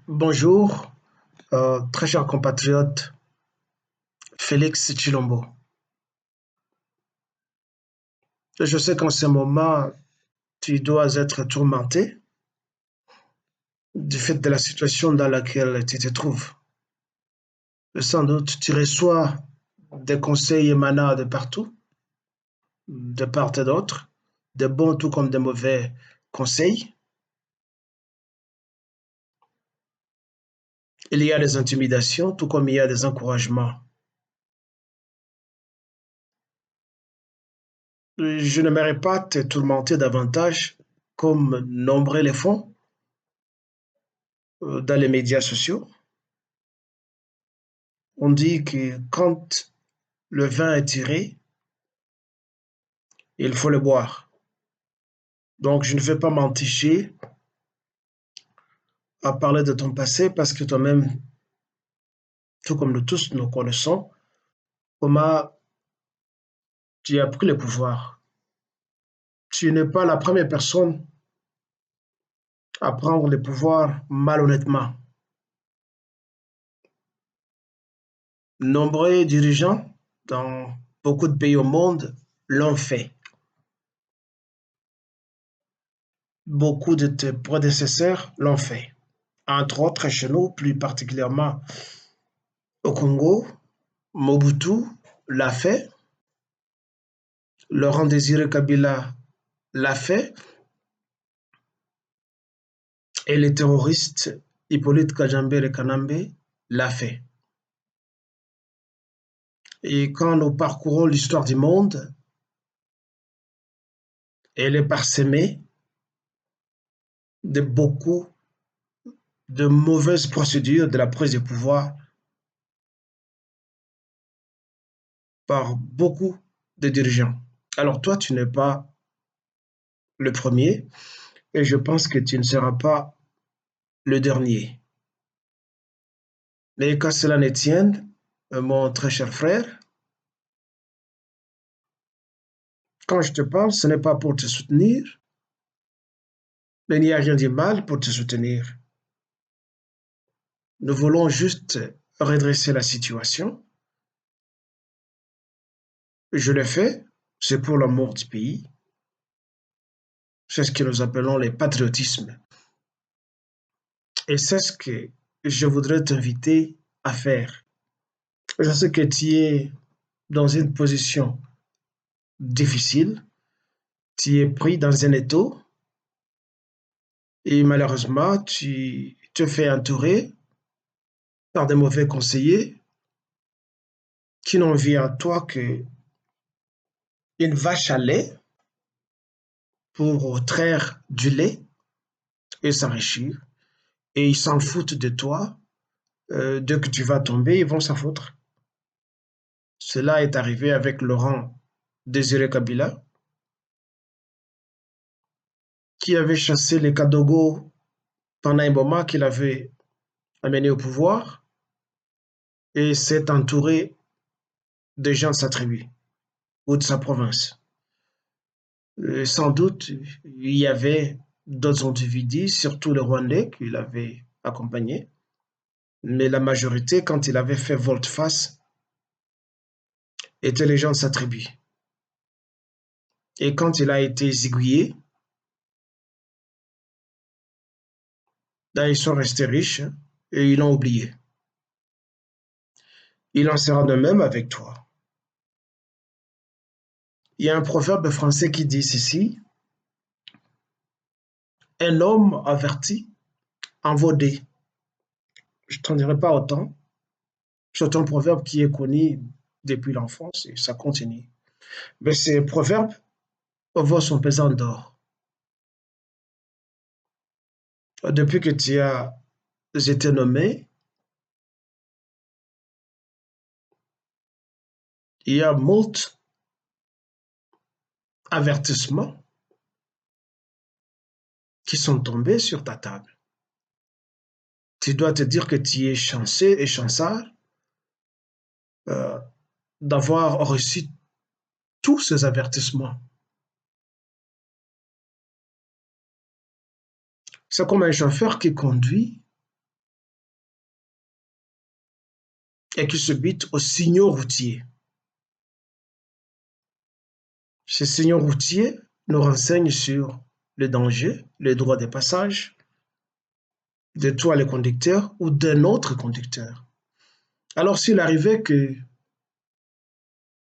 Bonjour, très cher compatriote Félix Chilombo. Je sais qu'en ce moment, tu dois être tourmenté du fait de la situation dans laquelle tu te trouves. Sans doute, tu reçois des conseils émanant de partout, de part et d'autre, de bons tout comme de mauvais conseils. Il y a des intimidations, tout comme il y a des encouragements. Je n'aimerais pas te tourmenter davantage comme nombreux les font dans les médias sociaux. On dit que quand le vin est tiré, il faut le boire. Donc, je ne vais pas m'enticher à parler de ton passé parce que toi-même, tout comme nous tous, nous connaissons comment tu as pris le pouvoir. Tu n'es pas la première personne à prendre le pouvoir malhonnêtement. Nombreux dirigeants dans beaucoup de pays au monde l'ont fait. Beaucoup de tes prédécesseurs l'ont fait. Entre autres, chez nous, plus particulièrement au Congo, Mobutu l'a fait, Laurent Désiré Kabila l'a fait, et le terroriste Hippolyte Kajambere Kanambe l'a fait. Et quand nous parcourons l'histoire du monde, elle est parsemée de beaucoup de mauvaises procédures de la prise de pouvoir par beaucoup de dirigeants. Alors toi, tu n'es pas le premier et je pense que tu ne seras pas le dernier. Mais qu'à cela ne tienne, mon très cher frère, quand je te parle, ce n'est pas pour te soutenir, mais il n'y a rien de mal pour te soutenir. Nous voulons juste redresser la situation. Je l'ai fait, c'est pour l'amour du pays. C'est ce que nous appelons le patriotisme. Et c'est ce que je voudrais t'inviter à faire. Je sais que tu es dans une position difficile, tu es pris dans un étau et malheureusement, tu te fais entourer par des mauvais conseillers qui n'ont vu en toi qu'une vache à lait pour traire du lait et s'enrichir. Et ils s'en foutent de toi. Dès que tu vas tomber, ils vont s'en foutre. Cela est arrivé avec Laurent Désiré Kabila, qui avait chassé les Kadogo pendant un moment qu'il avait amené au pouvoir et s'est entouré de gens de sa tribu ou de sa province. Sans doute, il y avait d'autres individus, surtout le Rwandais, qu'il avait accompagné, mais la majorité, quand il avait fait volte-face, étaient les gens de sa tribu. Et quand il a été zigouillé, là, ils sont restés riches et ils l'ont oublié. Il en sera de même avec toi. Il y a un proverbe français qui dit ceci: un homme averti en vaut deux. Je ne t'en dirai pas autant. C'est un proverbe qui est connu depuis l'enfance et ça continue. Mais ce proverbe vaut son pesant d'or. Depuis que tu as été nommé, il y a moult avertissements qui sont tombés sur ta table. Tu dois te dire que tu es chanceux et chancard euh, d'avoir reçu tous ces avertissements. C'est comme un chauffeur qui conduit et qui se butent aux signaux routiers. Ces signaux routiers nous renseignent sur le danger, le droit de passage de toi le conducteur ou d'un autre conducteur. Alors s'il arrivait que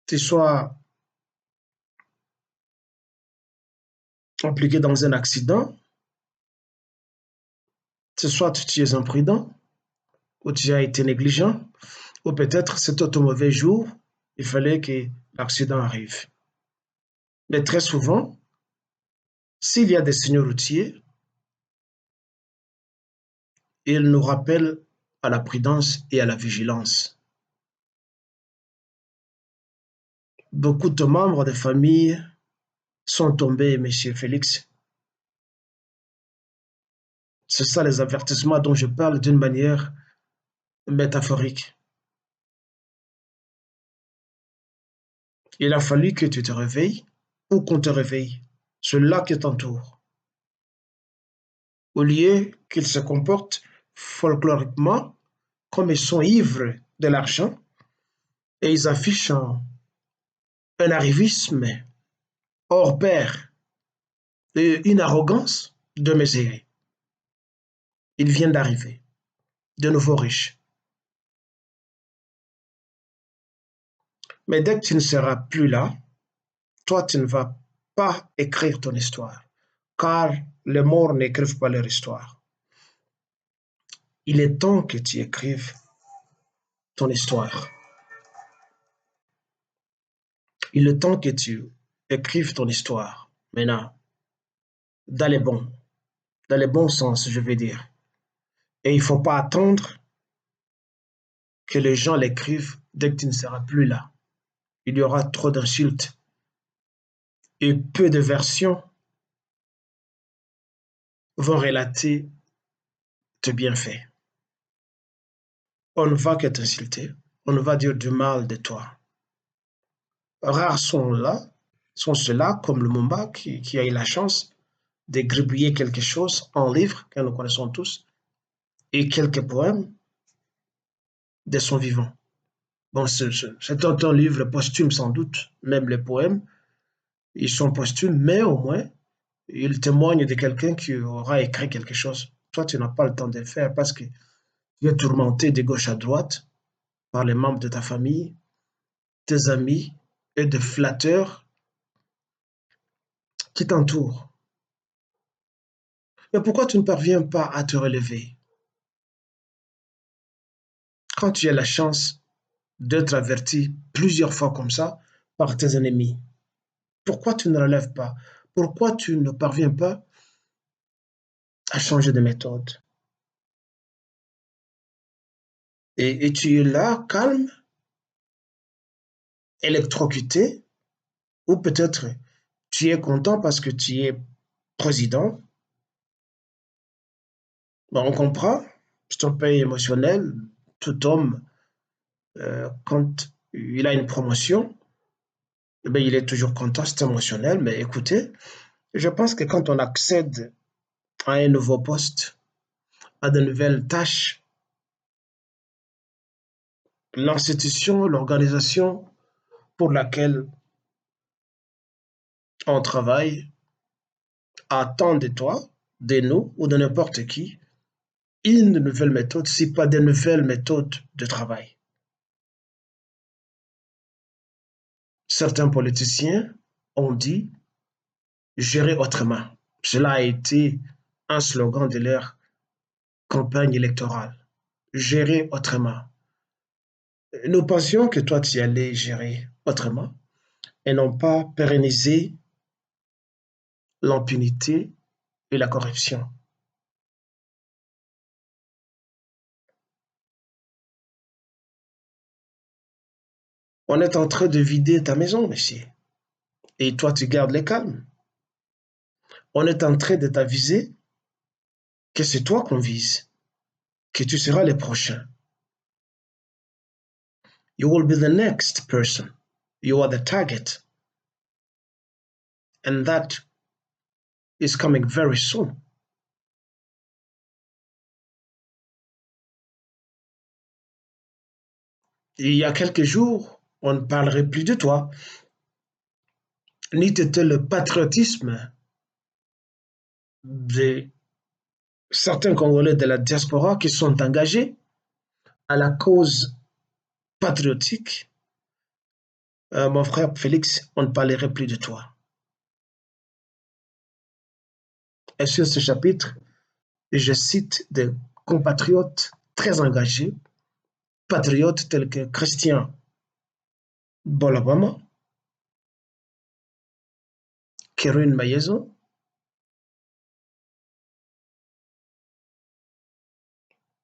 tu sois impliqué dans un accident, que soit tu es imprudent, ou tu as été négligent, ou peut-être c'est ton mauvais jour, il fallait que l'accident arrive. Mais très souvent, s'il y a des signaux routiers, ils nous rappellent à la prudence et à la vigilance. Beaucoup de membres de famille sont tombés, Monsieur Félix. C'est ça les avertissements dont je parle d'une manière métaphorique. Il a fallu que tu te réveilles ou qu'on te réveille, ceux-là qui t'entourent. Au lieu qu'ils se comportent folkloriquement comme ils sont ivres de l'argent et ils affichent un arrivisme hors pair et une arrogance de démesurée. Ils viennent d'arriver, de nouveaux riches. Mais dès que tu ne seras plus là, toi, tu ne vas pas écrire ton histoire, car les morts n'écrivent pas leur histoire. Il est temps que tu écrives ton histoire. Il est temps que tu écrives ton histoire. Maintenant, dans les bons, dans les bons sens, je veux dire. Et il ne faut pas attendre que les gens l'écrivent dès que tu ne seras plus là. Il y aura trop d'insultes et peu de versions vont relater tes bienfaits. On ne va que t'insulter, on ne va dire du mal de toi. Rares sont là, sont ceux-là, comme le Mumba, qui a eu la chance de gribouiller quelque chose en livre que nous connaissons tous et quelques poèmes de son vivant. Bon, c'est un livre posthume sans doute, même les poèmes, ils sont posthumes, mais au moins, ils témoignent de quelqu'un qui aura écrit quelque chose. Toi, tu n'as pas le temps de le faire parce que tu es tourmenté de gauche à droite par les membres de ta famille, tes amis et de flatteurs qui t'entourent. Mais pourquoi tu ne parviens pas à te relever quand tu as la chance d'être averti plusieurs fois comme ça par tes ennemis? Pourquoi tu ne relèves pas? Pourquoi tu ne parviens pas à changer de méthode? Et tu es là, calme, électrocuté, ou peut-être tu es content parce que tu es président. Bon, on comprend, c'est un pays émotionnel. Tout homme, quand il a une promotion, eh bien, il est toujours content, c'est émotionnel. Mais écoutez, je pense que quand on accède à un nouveau poste, à de nouvelles tâches, l'institution, l'organisation pour laquelle on travaille attend de toi, de nous ou de n'importe qui, une nouvelle méthode, si pas de nouvelles méthodes de travail. Certains politiciens ont dit gérer autrement. Cela a été un slogan de leur campagne électorale. Gérer autrement. Nous pensions que toi, tu allais gérer autrement et non pas pérenniser l'impunité et la corruption. On est en train de vider ta maison, monsieur. Et toi, tu gardes le calme. On est en train de t'aviser que c'est toi qu'on vise, que tu seras le prochain. You will be the next person. You are the target. And that is coming very soon. Il y a quelques jours, on ne parlerait plus de toi, ni de le patriotisme de certains Congolais de la diaspora qui sont engagés à la cause patriotique. Mon frère Félix, on ne parlerait plus de toi. Et sur ce chapitre, je cite des compatriotes très engagés, patriotes tels que Christian Bolabama, Kerwin Mayezo,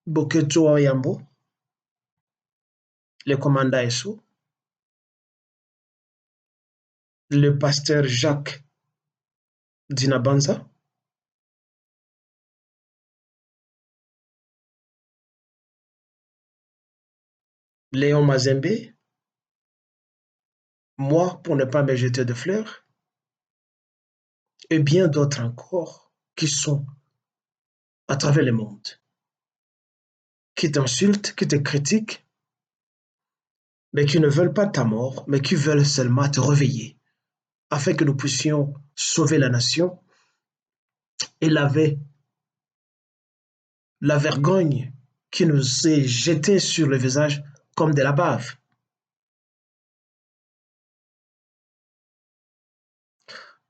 Boketo Oyambo, le commandant Esso, le pasteur Jacques Dinabanza, Léon Mazembe, moi pour ne pas me jeter de fleurs, et bien d'autres encore qui sont à travers le monde, qui t'insultent, qui te critiquent, mais qui ne veulent pas ta mort, mais qui veulent seulement te réveiller, afin que nous puissions sauver la nation et laver la vergogne qui nous est jetée sur le visage comme de la bave.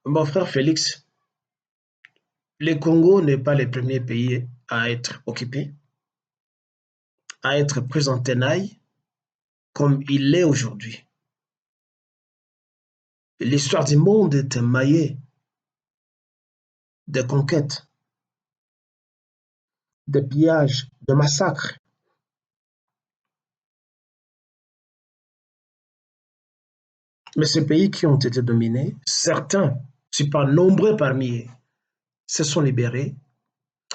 Mon frère Félix, le Congo n'est pas le premier pays à être occupé, à être pris en tenaille comme il l'est aujourd'hui. L'histoire du monde est émaillée de conquêtes, de pillages, de massacres. Mais ces pays qui ont été dominés, certains, si pas nombreux parmi eux, se sont libérés,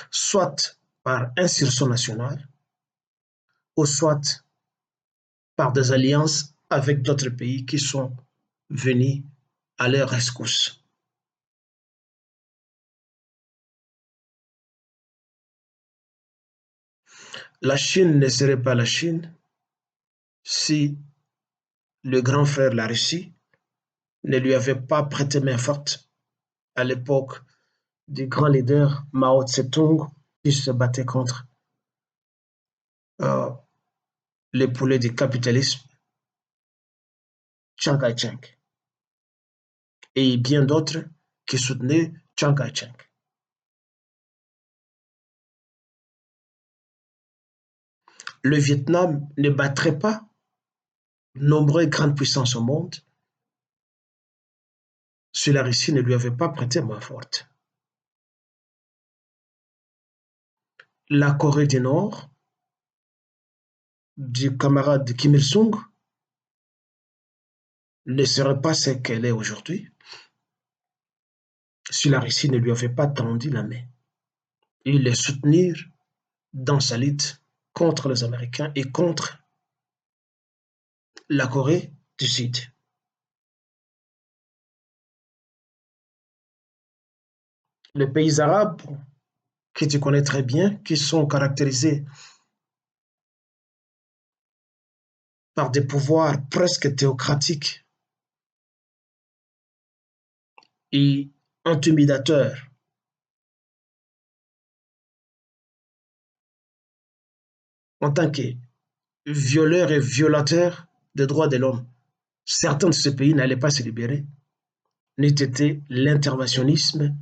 soit par insurrection nationale, ou soit par des alliances avec d'autres pays qui sont venus à leur rescousse. La Chine ne serait pas la Chine si le grand frère, la Russie, ne lui avait pas prêté main forte à l'époque du grand leader Mao Tse-tung qui se battait contre euh, les poulets du capitalisme, Chiang Kai-shek, et bien d'autres qui soutenaient Chiang Kai-shek. Le Vietnam ne battrait pas nombreuses grandes puissances au monde si la Russie ne lui avait pas prêté main forte. La Corée du Nord, du camarade Kim Il-sung, ne serait pas ce qu'elle est aujourd'hui si la Russie ne lui avait pas tendu la main. Il les soutenir dans sa lutte contre les Américains et contre la Corée du Sud. Les pays arabes, que tu connais très bien, qui sont caractérisés par des pouvoirs presque théocratiques et intimidateurs, en tant que violeurs et violateurs des droits de l'homme, certains de ces pays n'allaient pas se libérer, n'eût été l'interventionnisme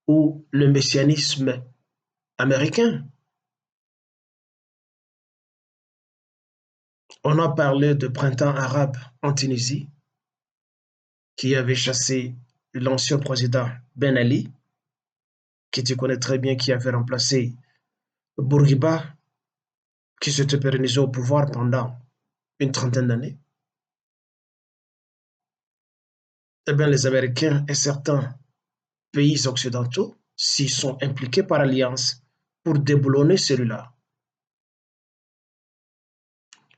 ou le messianisme américain. On a parlé de printemps arabe en Tunisie, qui avait chassé l'ancien président Ben Ali, qui tu connais très bien, qui avait remplacé Bourguiba, qui s'était pérennisé au pouvoir pendant une trentaine d'années. Eh bien, les Américains et certains pays occidentaux s'y sont impliqués par alliance pour déboulonner celui-là.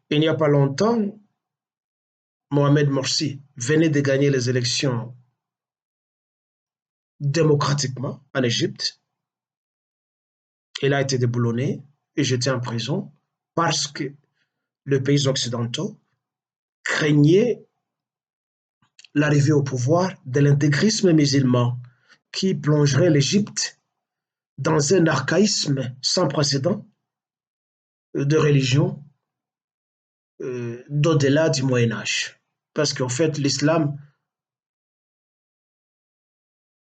Il n'y a pas longtemps, Mohamed Morsi venait de gagner les élections démocratiquement en Égypte. Il a été déboulonné et jeté en prison parce que les pays occidentaux craignait l'arrivée au pouvoir de l'intégrisme musulman qui plongerait l'Égypte dans un archaïsme sans précédent de religion d'au-delà du Moyen Âge. Parce qu'en fait, l'islam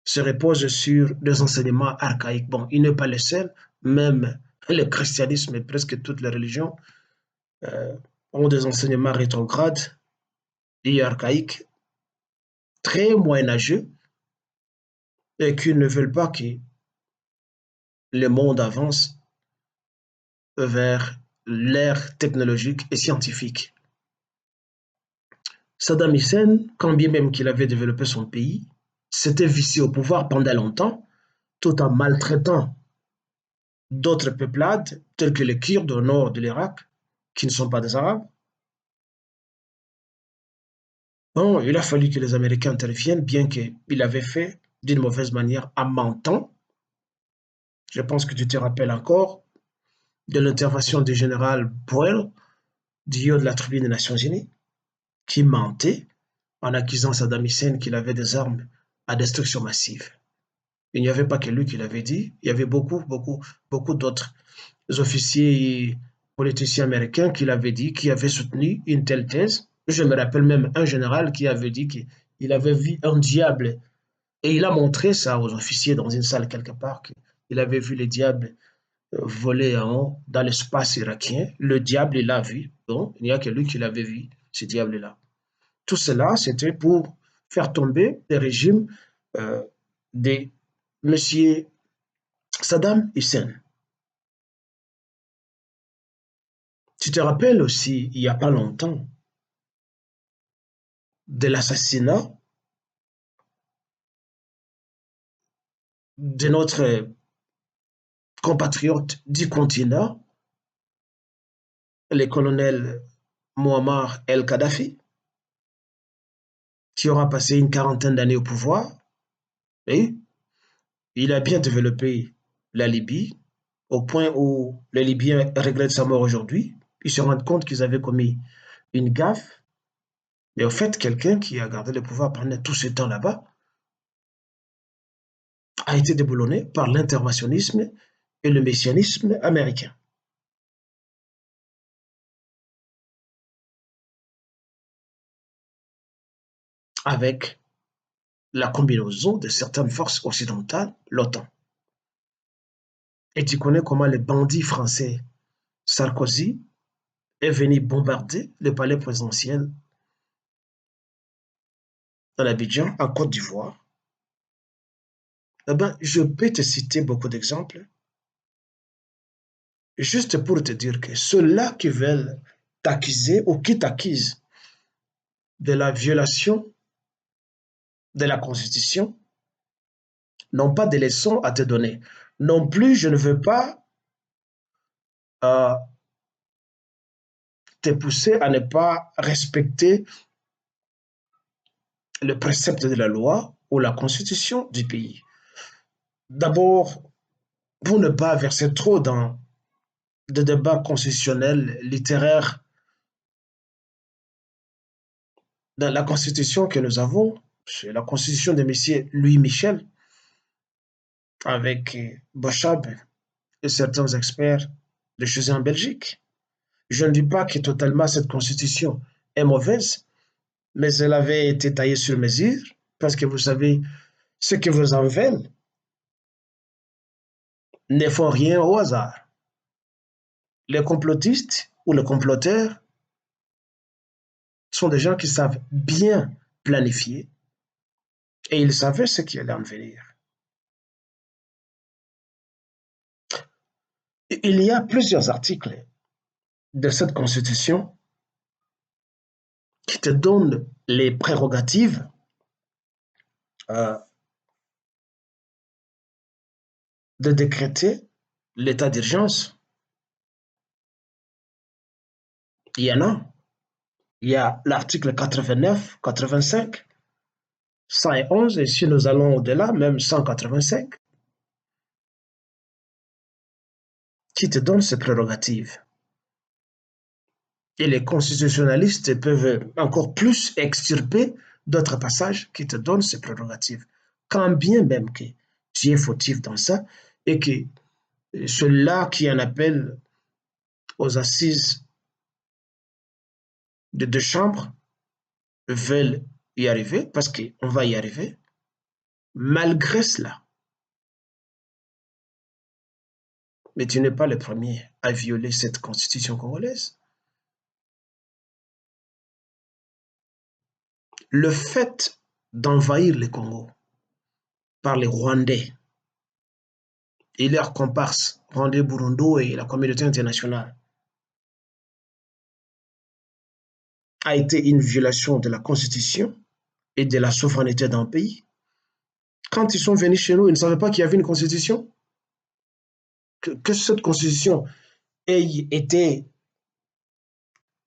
se repose sur des enseignements archaïques. Bon, il n'est pas le seul, même le christianisme et presque toutes les religions euh, ont des enseignements rétrogrades et archaïques, très moyenâgeux, et qui ne veulent pas que le monde avance vers l'ère technologique et scientifique. Saddam Hussein, quand bien même qu'il avait développé son pays, s'était vicié au pouvoir pendant longtemps, tout en maltraitant d'autres peuplades, telles que les Kurdes au nord de l'Irak, qui ne sont pas des Arabes. Bon, il a fallu que les Américains interviennent, bien qu'il avait fait d'une mauvaise manière en mentant. Je pense que tu te rappelles encore de l'intervention du général Boyle, du haut de la tribune des Nations Unies, qui mentait en accusant Saddam Hussein qu'il avait des armes à destruction massive. Il n'y avait pas que lui qui l'avait dit, il y avait beaucoup d'autres officiers et politiciens américains qui l'avaient dit, qui avaient soutenu une telle thèse. Je me rappelle même un général qui avait dit qu'il avait vu un diable et il a montré ça aux officiers dans une salle quelque part, qu'il avait vu les diables voler en haut dans l'espace irakien. Le diable, il l'a vu. Donc, il n'y a que lui qui l'avait vu, ce diable-là. Tout cela, c'était pour faire tomber des régimes euh, de M. Saddam Hussein. Tu te rappelles aussi, il n'y a pas longtemps, de l'assassinat de notre compatriote du continent, le colonel Muammar el-Kadhafi, qui aura passé une quarantaine d'années au pouvoir, et il a bien développé la Libye, au point où les Libyens regrettent sa mort aujourd'hui. Ils se rendent compte qu'ils avaient commis une gaffe, mais au fait, quelqu'un qui a gardé le pouvoir pendant tout ce temps là-bas a été déboulonné par l'interventionnisme et le messianisme américain. Avec la combinaison de certaines forces occidentales, l'OTAN. Et tu connais comment les bandits français, Sarkozy, est venu bombarder le palais présidentiel dans l'Abidjan, en Côte d'Ivoire. Eh ben, je peux te citer beaucoup d'exemples, juste pour te dire que ceux-là qui veulent t'accuser ou qui t'accusent de la violation de la Constitution n'ont pas de leçons à te donner. Non plus, je ne veux pas euh, te pousser à ne pas respecter le précepte de la loi ou la constitution du pays. D'abord, pour ne pas verser trop dans des débats constitutionnels, littéraires, dans la constitution que nous avons, c'est la constitution de M. Louis Michel, avec Bochab et certains experts de chez en Belgique. Je ne dis pas que totalement cette constitution est mauvaise, mais elle avait été taillée sur mesure, parce que vous savez, ceux qui vous en veulent ne font rien au hasard. Les complotistes ou les comploteurs sont des gens qui savent bien planifier et ils savaient ce qui allait en venir. Il y a plusieurs articles de cette constitution qui te donnent les prérogatives euh, de décréter l'état d'urgence. Il y en a. Il y a l'article 89, 85, 111, et si nous allons au-delà, même 185, qui te donne ces prérogatives. Et les constitutionnalistes peuvent encore plus extirper d'autres passages qui te donnent ces prérogatives. Quand bien même que tu es fautif dans ça et que ceux-là qui en appellent aux assises de deux chambres veulent y arriver, parce qu'on va y arriver, malgré cela. Mais tu n'es pas le premier à violer cette constitution congolaise. Le fait d'envahir le Congo par les Rwandais et leurs comparses, Rwandais, Burundi et la communauté internationale, a été une violation de la constitution et de la souveraineté d'un pays. Quand ils sont venus chez nous, ils ne savaient pas qu'il y avait une constitution, que cette constitution ait été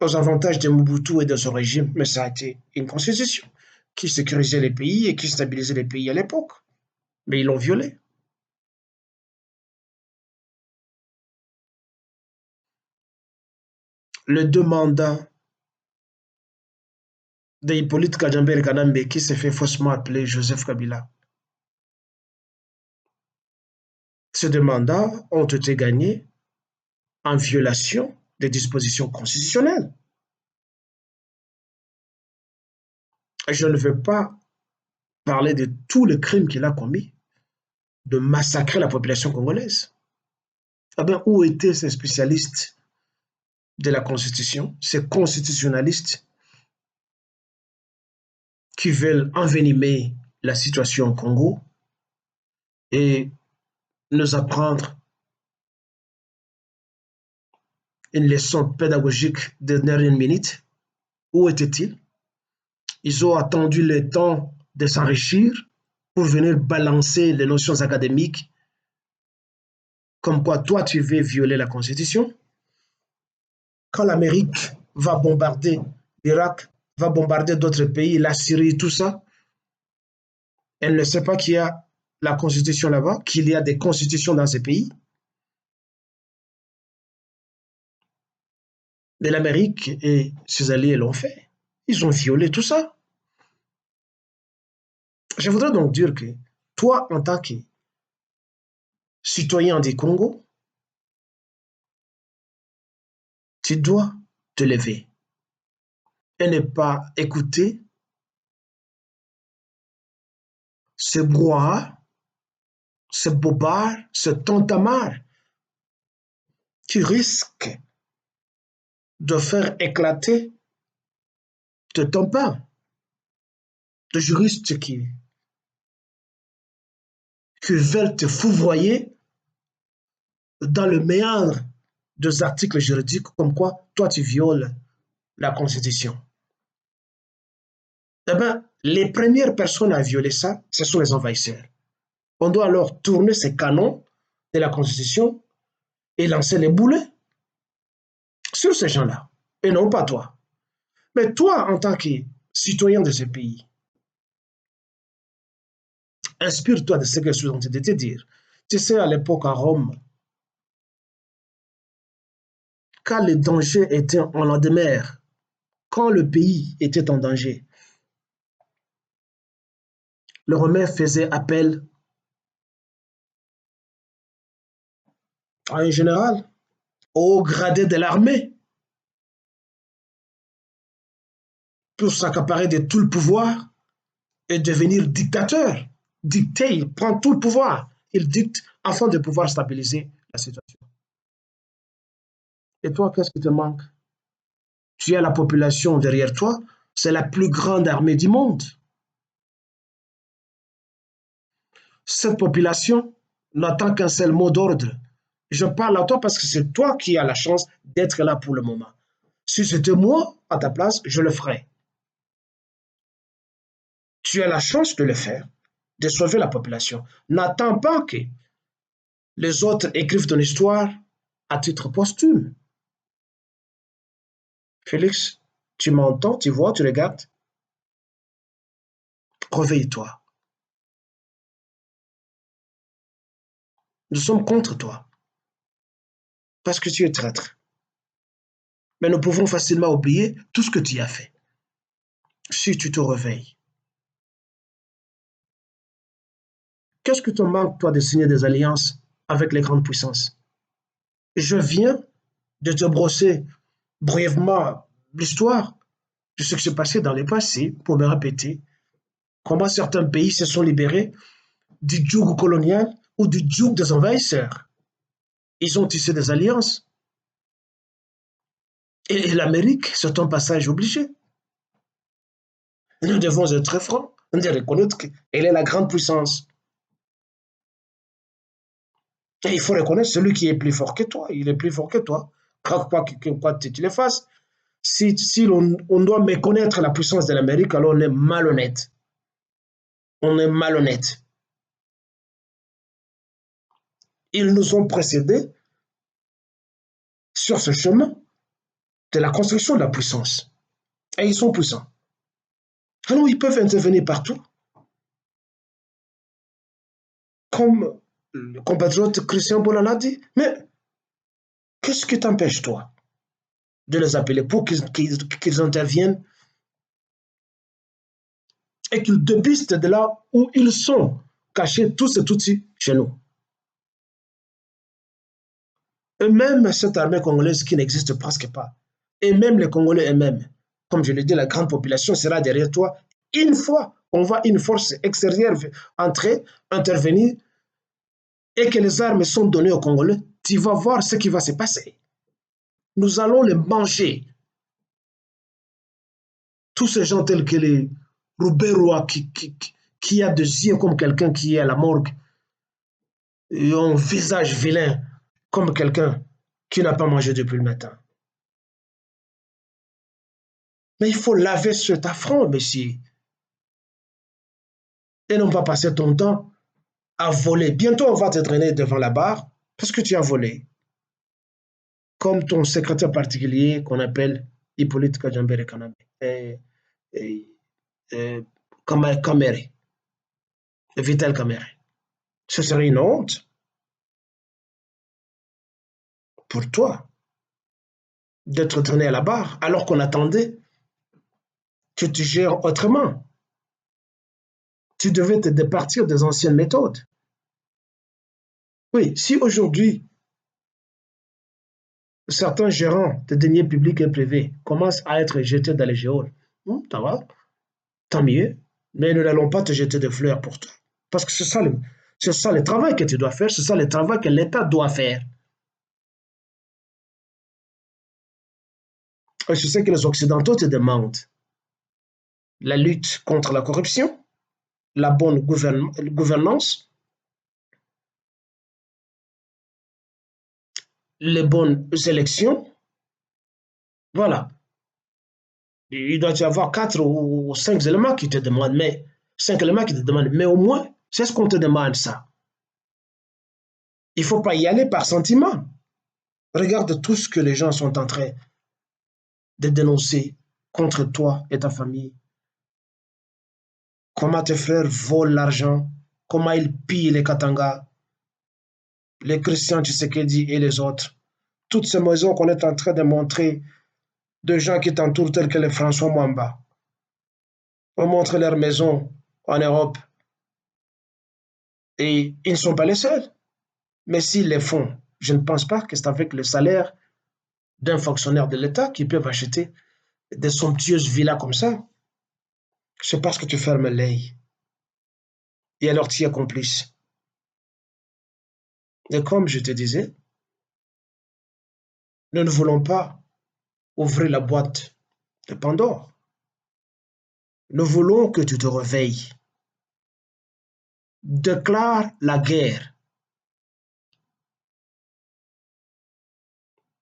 aux avantages de Mobutu et de son régime, mais ça a été une constitution qui sécurisait les pays et qui stabilisait les pays à l'époque. Mais ils l'ont violée. Les deux mandats d'Hippolyte Kajambe Kanambe qui s'est fait faussement appeler Joseph Kabila. Ces deux mandats ont été gagnés en violation des dispositions constitutionnelles. Et je ne veux pas parler de tous les crimes qu'il a commis, de massacrer la population congolaise. Eh bien, où étaient ces spécialistes de la Constitution, ces constitutionnalistes qui veulent envenimer la situation au Congo et nous apprendre une leçon pédagogique de dernière minute? Où étaient-ils? Ils ont attendu le temps de s'enrichir pour venir balancer les notions académiques comme quoi toi tu veux violer la Constitution. Quand l'Amérique va bombarder l'Irak, va bombarder d'autres pays, la Syrie, tout ça, elle ne sait pas qu'il y a la Constitution là-bas, qu'il y a des constitutions dans ces pays. Mais l'Amérique et ses alliés l'ont fait. Ils ont violé tout ça. Je voudrais donc dire que toi, en tant que citoyen du Congo, tu dois te lever et ne pas écouter ce brouhaha, ce bobard, ce tontamar qui risque de faire éclater de ton pain, de juristes qui veulent te fourvoyer dans le méandre des articles juridiques comme quoi toi tu violes la Constitution. Eh bien, les premières personnes à violer ça, ce sont les envahisseurs. On doit alors tourner ces canons de la Constitution et lancer les boulets sur ces gens-là, et non pas toi. Mais toi, en tant que citoyen de ce pays, inspire-toi de ce que je suis en train de te dire. Tu sais, à l'époque à Rome, quand le danger était en la demeure, quand le pays était en danger, le Romain faisait appel à un général, au gradé de l'armée, pour s'accaparer de tout le pouvoir et devenir dictateur. Dicter, il prend tout le pouvoir. Il dicte afin de pouvoir stabiliser la situation. Et toi, qu'est-ce qui te manque? Tu as la population derrière toi, c'est la plus grande armée du monde. Cette population n'attend qu'un seul mot d'ordre. Je parle à toi parce que c'est toi qui as la chance d'être là pour le moment. Si c'était moi à ta place, je le ferais. Tu as la chance de le faire, de sauver la population. N'attends pas que les autres écrivent ton histoire à titre posthume. Félix, tu m'entends, tu vois, tu regardes. Réveille-toi. Nous sommes contre toi parce que tu es traître. Mais nous pouvons facilement oublier tout ce que tu as fait. Si tu te réveilles, qu'est-ce que te manque, toi, de signer des alliances avec les grandes puissances? Je viens de te brosser brièvement l'histoire de ce qui s'est passé dans le passé pour me répéter comment certains pays se sont libérés du joug colonial ou du joug des envahisseurs. Ils ont tissé des alliances. Et l'Amérique, c'est un passage obligé. Nous devons être très francs, on doit reconnaître qu'elle est la grande puissance. Et il faut reconnaître celui qui est plus fort que toi. Il est plus fort que toi. Quoi que tu le fasses. Si on doit méconnaître la puissance de l'Amérique, alors on est malhonnête. On est malhonnête. Ils nous ont précédés sur ce chemin de la construction de la puissance. Et ils sont puissants. Alors ils peuvent intervenir partout. Comme le compatriote Christian Bolland a dit. Mais qu'est-ce qui t'empêche, toi, de les appeler pour qu'ils interviennent et qu'ils débustent de là où ils sont cachés tous ces outils chez nous? Et même cette armée congolaise qui n'existe presque pas, et même les Congolais eux-mêmes, comme je l'ai dit, la grande population sera derrière toi. Une fois, on voit une force extérieure entrer, intervenir, et que les armes sont données aux Congolais, tu vas voir ce qui va se passer. Nous allons les manger. Tous ces gens tels que les Rouberois qui a des yeux comme quelqu'un qui est à la morgue, et un visage vilain comme quelqu'un qui n'a pas mangé depuis le matin. Mais il faut laver cet affront, monsieur, et non pas passer ton temps à voler. Bientôt, on va te traîner devant la barre parce que tu as volé. Comme ton secrétaire particulier qu'on appelle Hippolyte Kajambere Kanambe. Et, et Kamere, Vital Kamere. Ce serait une honte pour toi d'être traîné à la barre alors qu'on attendait que tu gères autrement. Tu devais te départir des anciennes méthodes. Oui, si aujourd'hui, certains gérants de deniers publics et privés commencent à être jetés dans les géoles, ça va, tant mieux, mais nous n'allons pas te jeter des fleurs pour toi. Parce que c'est ça le travail que tu dois faire, c'est ça le travail que l'État doit faire. Et je sais que les Occidentaux te demandent la lutte contre la corruption, la bonne gouvernance, les bonnes élections. Voilà. Il doit y avoir 4 ou 5 éléments qui te demandent, mais 5 éléments qui te demandent, mais au moins, c'est ce qu'on te demande ça. Il ne faut pas y aller par sentiment. Regarde tout ce que les gens sont en train de dénoncer contre toi et ta famille. Comment tes frères volent l'argent, comment ils pillent les Katanga, les Christians Tshisekedi et les autres. Toutes ces maisons qu'on est en train de montrer de gens qui t'entourent tels que les François Mwamba. On montre leurs maisons en Europe et ils ne sont pas les seuls. Mais s'ils les font, je ne pense pas que c'est avec le salaire d'un fonctionnaire de l'État qu'ils peuvent acheter des somptueuses villas comme ça. C'est parce que tu fermes l'œil et alors tu y es complice. Et comme je te disais, nous ne voulons pas ouvrir la boîte de Pandore. Nous voulons que tu te réveilles. Déclare la guerre.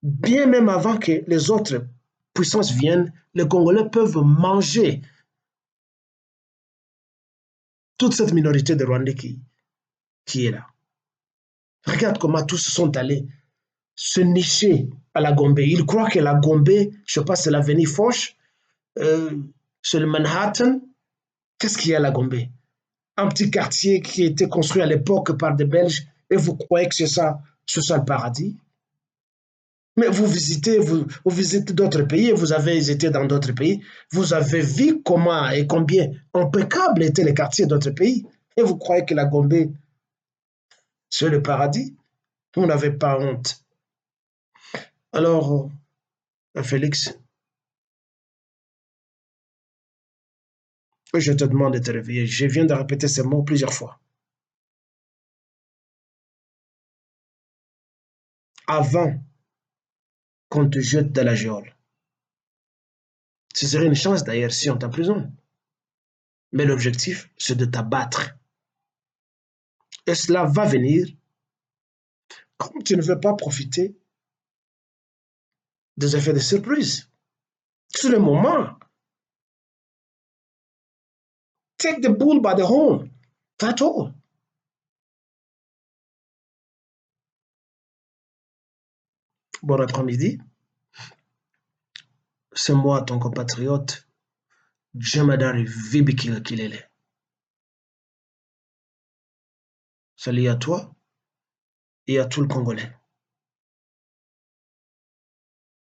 Bien même avant que les autres puissances viennent, les Congolais peuvent manger toute cette minorité de Rwandais qui est là. Regarde comment tous sont allés se nicher à la Gombe. Ils croient que la Gombe, je ne sais pas, c'est l'avenue Foch, c'est le Manhattan. Qu'est-ce qu'il y a à la Gombe? Un petit quartier qui a été construit à l'époque par des Belges et vous croyez que c'est ça le paradis? Mais vous visitez d'autres pays, vous avez été dans d'autres pays, vous avez vu comment et combien impeccables étaient les quartiers d'autres pays. Et vous croyez que la Gombe, c'est le paradis? Vous n'avez pas honte. Alors, Félix, je te demande de te réveiller. Je viens de répéter ces mots plusieurs fois. Avant qu'on te jette dans la geôle. Ce serait une chance d'ailleurs si on t'emprisonne. Mais l'objectif, c'est de t'abattre. Et cela va venir comme tu ne veux pas profiter des effets de surprise. Sur le moment, take the bull by the horn. That's all. Bon après-midi. C'est moi, ton compatriote, Jemadari Vibikil Kilele. Salut à toi et à tout le Congolais.